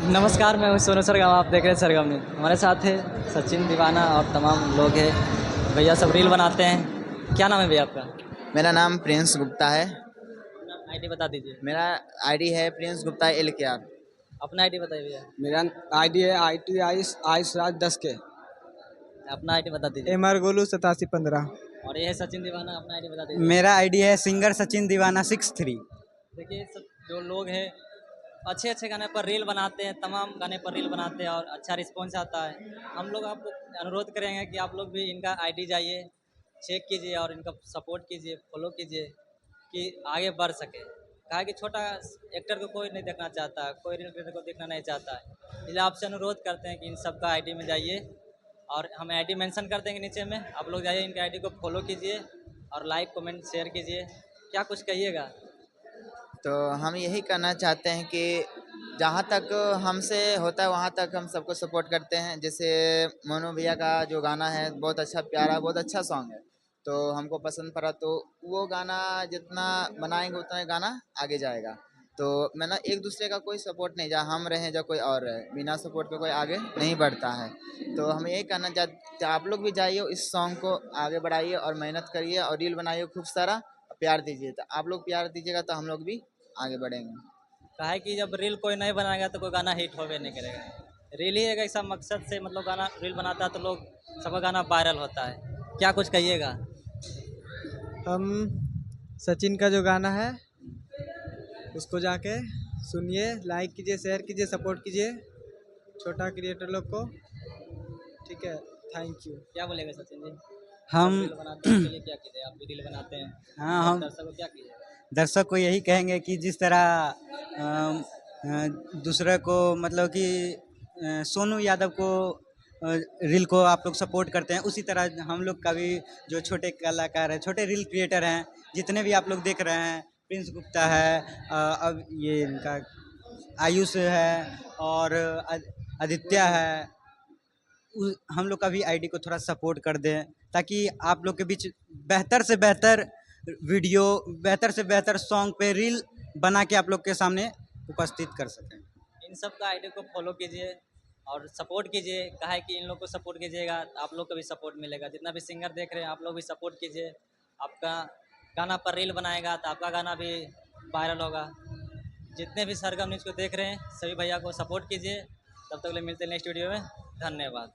नमस्कार, मैं हूँ सोनू सरगम। आप देख रहे हैं सरगम न्यूज़। हमारे साथ है सचिन दीवाना और तमाम लोग हैं। भैया सब रील बनाते हैं। क्या नाम है भैया आपका? मेरा नाम प्रिंस गुप्ता है। अपना आईडी बता दीजिए। मेरा आईडी है प्रिंस गुप्ता एल के आर। अपना आईडी बताइए भैया। मेरा आईडी है IT आयुष राज 10 के। अपना आईडी बता दीजिए। MR गोलू 8715। और ये है सचिन दीवाना। अपना आईडी बता दीजिए। मेरा आईडी है सिंगर सचिन दीवाना 63। देखिए सब जो लोग हैं अच्छे अच्छे गाने पर रील बनाते हैं, तमाम गाने पर रील बनाते हैं और अच्छा रिस्पॉन्स आता है। हम लोग आपको अनुरोध करेंगे कि आप लोग भी इनका आईडी जाइए, चेक कीजिए और इनका सपोर्ट कीजिए, फॉलो कीजिए कि आगे बढ़ सके। कहा कि छोटा एक्टर को कोई नहीं देखना चाहता, कोई रील क्रिएटर को देखना नहीं चाहता है। इसलिए आपसे अनुरोध करते हैं कि इन सब का आईडी में जाइए और हम आईडी मेंशन कर देंगे नीचे में। आप लोग जाइए, इनके आईडी को फॉलो कीजिए और लाइक कमेंट शेयर कीजिए। क्या कुछ कहिएगा? तो हम यही कहना चाहते हैं कि जहाँ तक हमसे होता है वहाँ तक हम सबको सपोर्ट करते हैं। जैसे मोनू भैया का जो गाना है बहुत अच्छा प्यारा, बहुत अच्छा सॉन्ग है, तो हमको पसंद पड़ा। तो वो गाना जितना बनाएंगे उतना गाना आगे जाएगा। तो मैं ना एक दूसरे का कोई सपोर्ट नहीं, जहाँ हम रहें जहाँ कोई और रहे, बिना सपोर्ट के कोई आगे नहीं बढ़ता है। तो हम यही कहना चाहते, आप लोग भी जाइए इस सॉन्ग को आगे बढ़ाइए और मेहनत करिए और रील बनाइए खूब सारा, प्यार दीजिए। तो आप लोग प्यार दीजिएगा तो हम लोग भी आगे बढ़ेंगे। कहा है कि जब रील कोई नहीं बनाएगा तो कोई गाना हिट होवे नहीं करेगा। रील ही एक ऐसा मकसद से मतलब गाना रील बनाता है तो लोग सबका गाना वायरल होता है। क्या कुछ कहिएगा? हम सचिन का जो गाना है उसको जाके सुनिए, लाइक कीजिए, शेयर कीजिए, सपोर्ट कीजिए छोटा क्रिएटर लोग को। ठीक है, थैंक यू। क्या बोलेगा सचिन जी? हम रील बनाते हैं, उसके लिए क्या कीजिए? आप भी रील बनाते हैं, हाँ हम दर्शक को क्या कीजिए? दर्शक को यही कहेंगे कि जिस तरह दूसरे को मतलब कि सोनू यादव को रील को आप लोग सपोर्ट करते हैं, उसी तरह हम लोग का भी जो छोटे कलाकार हैं, छोटे रील क्रिएटर हैं, जितने भी आप लोग देख रहे हैं, प्रिंस गुप्ता है, अब ये इनका आयुष है और आदित्य है, हम लोग का भी आईडी को थोड़ा सपोर्ट कर दें ताकि आप लोग के बीच बेहतर से बेहतर वीडियो, बेहतर से बेहतर सॉन्ग पे रील बना के आप लोग के सामने उपस्थित कर सकें। इन सब का आईडी को फॉलो कीजिए और सपोर्ट कीजिए। कहा है कि इन लोग को सपोर्ट कीजिएगा तो आप लोग को भी सपोर्ट मिलेगा। जितना भी सिंगर देख रहे हैं आप लोग भी सपोर्ट कीजिए। आपका गाना पर रील बनाएगा तो आपका गाना भी वायरल होगा। जितने भी सरगम न्यूज़ को देख रहे हैं सभी भैया को सपोर्ट कीजिए। तब तक के लिए मिलते हैं नेक्स्ट वीडियो में। धन्यवाद।